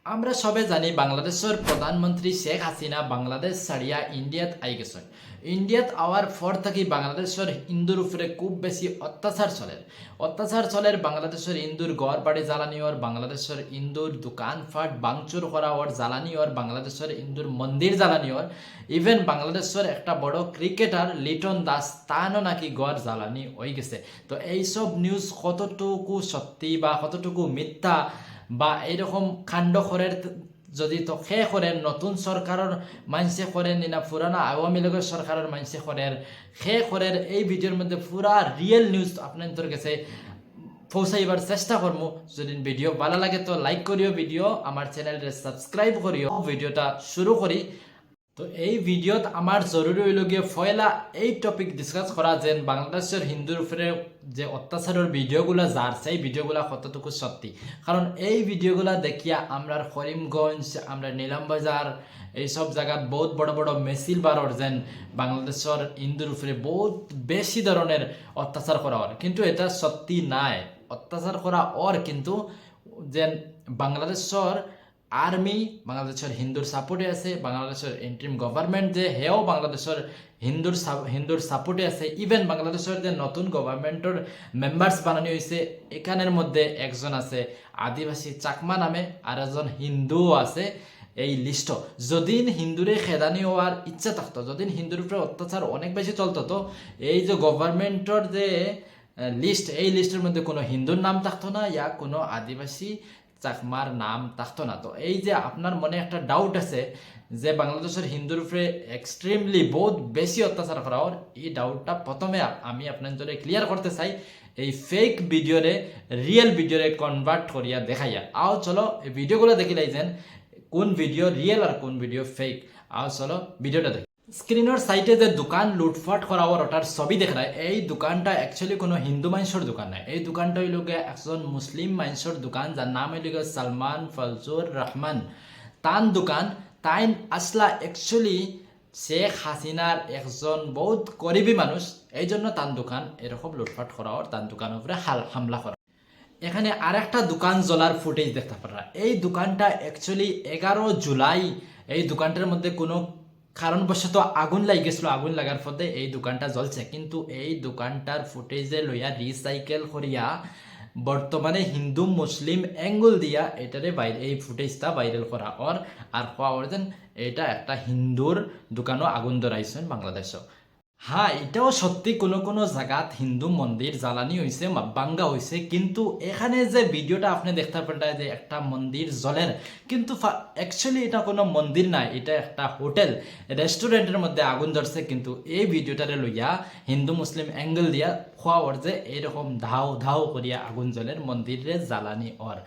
আমরা সবে জানি বাংলাদেশের প্রধানমন্ত্রী শেখ হাসিনা বাংলাদেশ ছাড়িয়া ইন্ডিয়াত আই গেছেন। ইন্ডিয়াত আওয়ার পর থেকে বাংলাদেশের হিন্দুর উপরে খুব বেশি অত্যাচার চলের বাংলাদেশের হিন্দুর ঘর বাড়ি জ্বালানি ওর, বাংলাদেশের হিন্দুর দোকানপাট ভাঙচুর করা ওর জ্বালানি ওর, বাংলাদেশের হিন্দুর মন্দির জ্বালানি ওর। ইভেন বাংলাদেশের একটা বড় ক্রিকেটার লিটন দাস তানও নাকি ঘর জ্বালানি হয়ে গেছে। তো এইসব নিউজ কতটুকু সত্যি বা কতটুকু মিথ্যা বা এইরকম কাণ্ড করের যদি তো খে করেন নতুন সরকারের মানসে করেন না পুরানা আওয়ামী লীগের সরকারের মানসে করেন খে করেন, এই ভিডিওর মধ্যে পুরা রিয়েল নিউজ আপনাদের কাছে পৌঁছাইবার চেষ্টা করবো। যদি ভিডিও ভালো লাগে তো লাইক করিও, ভিডিও আমার চ্যানেলটা সাবস্ক্রাইব করিও। ভিডিওটা শুরু করি। তো এই ভিডিওত আমার জরুরি হইল গিয়ে ফয়লা এই টপিক ডিসকাস করা যে বাংলাদেশের হিন্দুর উপরে যে অত্যাচারের ভিডিওগুলো যার সেই ভিডিওগুলো কতটুকু সত্যি। কারণ এই ভিডিওগুলো দেখিয়া আমরা করিমগঞ্জ, আমরা নীলামবাজার এইসব জায়গাত বহুত বড় বড় মেসিল বারর যেন বাংলাদেশের হিন্দুর উপরে বহুত বেশি ধরনের অত্যাচার করা হয়, কিন্তু এটা সত্যি নাই। অত্যাচার করা ওর কিন্তু যেন বাংলাদেশের আর্মি বাংলাদেশের হিন্দুর সাপোর্টে আছে, বাংলাদেশের ইন্টারিম গভর্নমেন্ট যে হেও বাংলাদেশের হিন্দুর সাপোর্টে আছে। ইভেন বাংলাদেশের যে নতুন গভর্নমেন্টের মেম্বার্স বানানো হয়েছে এখানের মধ্যে একজন আছে আদিবাসী চাকমা নামে, আর একজন হিন্দুও আছে এই লিস্ট। যদিন হিন্দুরে খেদানি হওয়ার ইচ্ছা থাকতো, যদিন হিন্দুর উপরে অত্যাচার অনেক বেশি চলতো, তো এই যে গভর্নমেন্টের যে লিস্ট, এই লিস্টের মধ্যে কোনো হিন্দুর নাম থাকতো না, ইয়া কোনো আদিবাসী চাকমার নাম থাকতো না। তো এই যে আপনার মনে একটা ডাউট আছে যে বাংলাদেশের হিন্দুর উপরে এক্সট্রিমলি বহুত বেশি অত্যাচার করা হয়, এই ডাউটটা প্রথমে আমি আপনাদের ক্লিয়ার করতে চাই এই ফেক ভিডিওরে রিয়েল ভিডিওরে কনভার্ট করিয়া দেখাইয়া। আও চলো এই ভিডিওগুলো দেখিলাই যেন কোন ভিডিও রিয়েল আর কোন ভিডিও ফেক। আও চলো ভিডিওটা দেখি। স্ক্রিনের সাইটে যে দোকান লুটফাট করা ওটার ছবি দেখা যায়, এই দোকানটা অ্যাকচুয়ালি কোনো হিন্দু মানুষের দোকান নাই। এই দোকানটা হইল একজন মুসলিম মানুষের দোকান, যার নাম হইল সালমান ফজলুর রহমান। তান দোকান তাইন আসলা অ্যাকচুয়ালি শেখ হাসিনার একজন বহুত গরিবী মানুষ, এই জন্য তান দোকান এরকম লুটফাট করা ওর, তান দোকানের উপরে হামলা করা। এখানে আর একটা দোকান জ্বলার ফুটেজ দেখতে পারা। এই দোকানটা অ্যাকচুয়ালি 11 জুলাই এই দোকানটার মধ্যে কোনো কারণবশত আগুন লাগিয়েছিল, আগুন লাগার ফলে এই দোকানটা জ্বলছে। কিন্তু এই দোকানটার ফুটেজে লইয়া রিসাইকেল করিয়া বর্তমানে হিন্দু মুসলিম অ্যাঙ্গল দিয়া এটারে এই ফুটেজটা ভাইরাল করা ওর, আর হওয়া ওর যেন এটা একটা হিন্দুর দোকানও আগুন ধরাইছেন বাংলাদেশও। হ্যাঁ, এটাও সত্যি কোনো কোনো জায়গাত হিন্দু মন্দির জ্বালানি হয়েছে, বাঙ্গা হয়েছে, কিন্তু এখানে যে ভিডিওটা আপনি দেখতে পারেন যে একটা মন্দির জ্বলের, কিন্তু অ্যাকচুয়ালি এটা কোনো মন্দির নাই, এটা একটা হোটেল রেস্টুরেন্টের মধ্যে আগুন ধরছে। কিন্তু এই ভিডিওটারে লইয়া হিন্দু মুসলিম অ্যাঙ্গেল দিয়া খোয়া ওর যে এইরকম ধাও ধাও করিয়া আগুন জ্বলের মন্দিরে জ্বালানি ওর।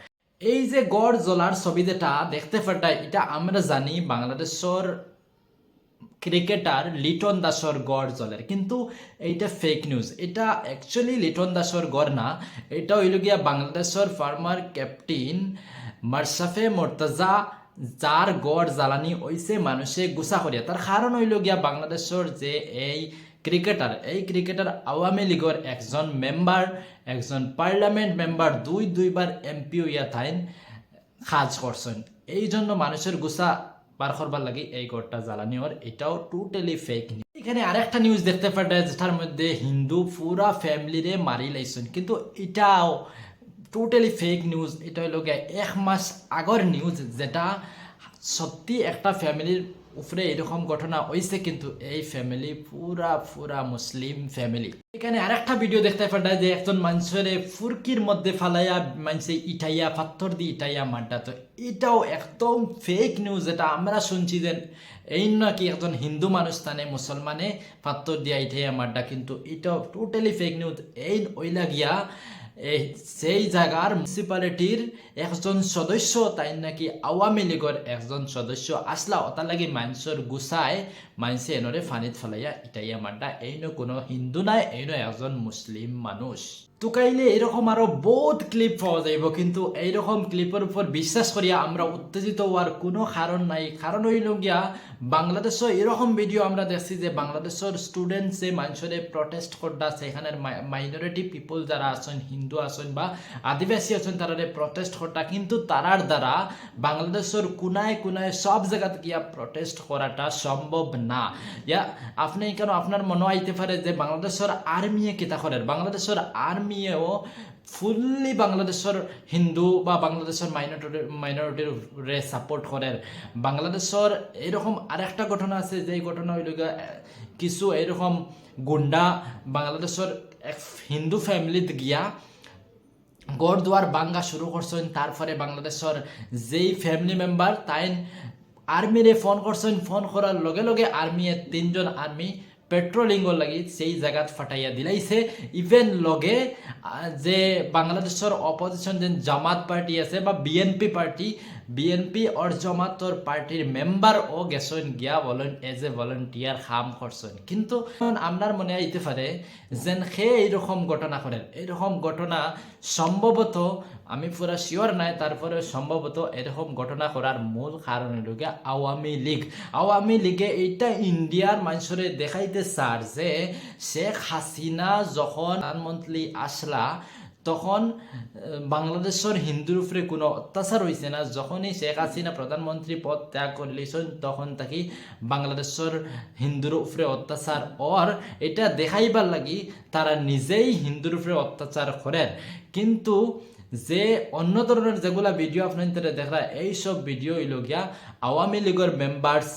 এই যে গড় জ্বলার ছবি যেটা দেখতে পারটাই, এটা আমরা জানি বাংলাদেশের ক্রিকেটার লিটন দাসর গড় জ্বলের, কিন্তু এইটা ফেক নিউজ। এটা অ্যাকচুয়ালি লিটন দাসর গড় না, এটা হইল গিয়া বাংলাদেশের ফার্মার ক্যাপ্টেন মারসাফে মোর্তাজা, যার গড় জ্বালানি হইছে মানুষে গুছা করিয়া। তার কারণ হইল গিয়া বাংলাদেশের যে এই ক্রিকেটার আওয়ামী লীগের একজন মেম্বার, একজন পার্লামেন্ট মেম্বার, দুইবার এমপি হইয়া থাইন কাজ করছেন। এই জন্য মানুষের গুছা বার করবার লাগে এই গড়টা জ্বালানি ওর, এটাও টোটালি ফেক নিউজ। এখানে আরেকটা নিউজ দেখতে পারে যেটার মধ্যে হিন্দু পুরা ফ্যামিলিরে মারি লাইছেন, কিন্তু এটাও টোটালি ফেক নিউজ। এটা হইল 1 মাস আগর নিউজ, যেটা সত্যি একটা ফ্যামিলির উপরে এরকম ঘটনা হয়েছে, কিন্তু এই ফ্যামিলি পুরা মুসলিম ফ্যামিলি। এখানে আরেকটা ভিডিও দেখতে পারা যে একজন মানুষের ফুরকির মধ্যে ফালাইয়া মানুষে ইটাইয়া পাথর দিয়ে ইটাইয়া মাড্ডা। তো এটাও একদম ফেক নিউজ। এটা আমরা শুনছি যে এই নাকি একজন হিন্দু মানুষ স্থানে মুসলমানে পাথর দিয়া ইটাইয়া মাড্ডা, কিন্তু এটাও টোটালি ফেক নিউজ। এই ওইলা গিয়া সেই জায়গার মিউনিসিপালিটির একজন সদস্য, তাই নাকি আওয়ামী লীগের একজন সদস্য আসলা, ওটার লাগি মানুষের গুছায় মানুষে এনরে ফানিত ফেলাইয়া ইটাইয়া মাড্ডা। এইনো কোনো হিন্দু নাই, এইনো একজন মুসলিম মানুষ। তুকাইলে এরকম আরো বহুত ক্লিপ পাওয়া যাইব, কিন্তু এইরকম ক্লিপের উপর বিশ্বাস করিয়া আমরা উত্তেজিত হওয়ার কোনো কারণ নাই। কারণ হইল গিয়া বাংলাদেশও এরকম ভিডিও আমরা দেখছি যে বাংলাদেশের স্টুডেন্টসে মানুষের প্রটেস্ট করতে সেখানের মাইনরিটি পিপল যারা আছেন, হিন্দু আছেন বা আদিবাসী আছেন, তারা প্রটেস্ট করতা, কিন্তু তারার দ্বারা বাংলাদেশের কোনায় কোনায় সব জায়গাতে গিয়া প্রটেস্ট করাটা সম্ভব না। ইয়া আপনি কেন আপনার মনে আইতে পারে যে বাংলাদেশের আর্মিয়ে কিতা করেন, বাংলাদেশের আর্মিয়েও ফুললি বাংলাদেশের হিন্দু বা বাংলাদেশের মাইনরিটির সাপোর্ট করেন। বাংলাদেশের এরকম আরেকটা ঘটনা আছে, যেই ঘটনা হইল কিছু এরকম গুন্ডা বাংলাদেশের এক হিন্দু ফ্যামিলিতে গিয়া গড় দুয়ার বাঙ্গা শুরু করছেন। তারপরে বাংলাদেশের যেই ফ্যামিলি মেম্বার তাই আর্মিরে ফোন করছেন, ফোন করার লগে লগে আর্মিয়ে 3 জন আর্মি পেট্রোলিংর লাগি সেই জায়গাত ফাটাইয়া দিলাইছে। ইভেন লগে যে বাংলাদেশের অপোজিশন যে জামাত পার্টি আছে বা বিএনপি আর জামাতর পার্টির মেম্বার ও গেছেন গিয়া বলেন এজ এ ভলেন্টিয়ার কাম করছেন। কিন্তু আপনার মনে আইতে পারে যেন সে এইরকম ঘটনা করেন, এইরকম ঘটনা সম্ভবত আমি পুরা শিওর নাই, তারপরে সম্ভবত এরকম ঘটনা করার মূল কারণ হল আওয়ামী লীগে এইটা ইন্ডিয়ার মানুষরে দেখাইতে চার যে শেখ হাসিনা যখন প্রধানমন্ত্রী আসলা তখন বাংলাদেশের হিন্দুর উপরে কোনো অত্যাচার হয়েছে না। যখনই শেখ হাসিনা প্রধানমন্ত্রী পদ ত্যাগ করলেছেন তখন তাকে বাংলাদেশের হিন্দুর উপরে অত্যাচার ওর এটা দেখাইবার লাগি তারা নিজেই হিন্দুর উপরে অত্যাচার করেন। কিন্তু যে অন্য ধরনের যেগুলা ভিডিও আপনার দেখা এইসব ভিডিও হইল গিয়া আওয়ামী লীগের মেম্বার্স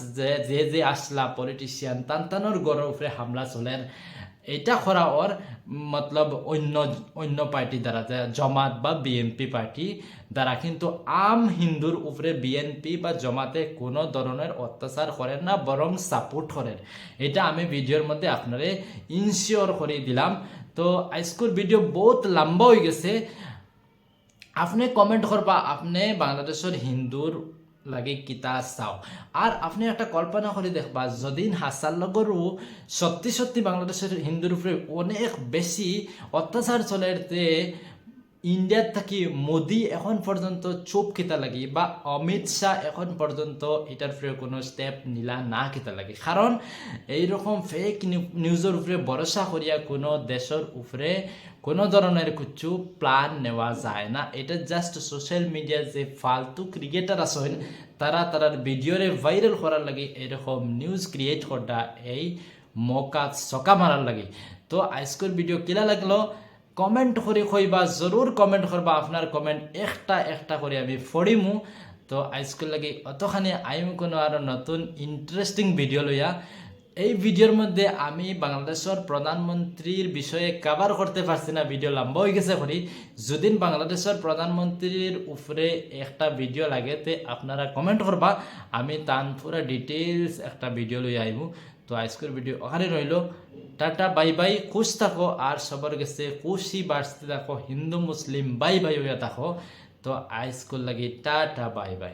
যে আসলা পলিটিশিয়ান তানতানোর গড়ের উপরে হামলা চলেন। এটা করা ওর মতলব অন্য পার্টি দ্বারা জমাত বা বিএনপি পার্টি দ্বারা, কিন্তু আম হিন্দুর উপরে বিএনপি বা জমাতে কোনো ধরনের অত্যাচার করেন না, বরং সাপোর্ট করেন। এটা আমি ভিডিওর মধ্যে আপনারে ইনশিওর করে দিলাম। তো আজকের ভিডিও বহুত লম্বা হয়ে গেছে। আপনি কমেন্ট করবা আপনি বাংলাদেশের হিন্দুর লাগে কিতা চাও, আর আপনি একটা কল্পনা করে দেখবা যদি হাসার লগরও সত্যি বাংলাদেশের হিন্দুর উপরে অনেক বেশি অত্যাচার চলে, ইন্ডিয়ার থাকি মোদি এখন পর্যন্ত চুপ কিতা লাগি বা অমিত শাহ এখন পর্যন্ত এটার উপরে কোনো স্টেপ নিলা না কিতা লাগে। কারণ এইরকম ফেক নিউজের উপরে ভরসা করিয়া কোনো দেশের উপরে কোনো ধরনের কিছু প্ল্যান নেওয়া যায় না। এটা জাস্ট সোশ্যাল মিডিয়ার যে ফালতু ক্রিকেটার আছেন তারার ভিডিওরে ভাইরাল করার লাগে এরকম নিউজ ক্রিয়েট করা, এই মৌকা চকা মারার লাগে। তো আজকের ভিডিও কিলা লাগলো কমেন্ট করে কইবা, জরুর কমেন্ট করবা। আপনার কমেন্ট একটা করে আমি পড়িমু। তো আজকের লাগে অতখানি আইম কোনো আরো নতুন ইন্টারেস্টিং ভিডিও লইয়া। এই ভিডিওর মধ্যে আমি বাংলাদেশের প্রধানমন্ত্রীর বিষয়ে কভার করতে পারছি না, ভিডিও লম্বা হয়ে গেছে করি। যদি বাংলাদেশের প্রধানমন্ত্রীর উপরে একটা ভিডিও লাগে তে আপনারা কমেন্ট করবা, আমি তান পুরা ডিটেলস একটা ভিডিও লই আইব। তো আজকের ভিডিও ওখানে রইল। টাটা বাই বাই, খুশ থাকো আর সবার কাছে খুশি বাড়তে থাকো, হিন্দু মুসলিম বাই বাই হইয়া থাকো। তো আজকের লাগি টাটা বাই বাই।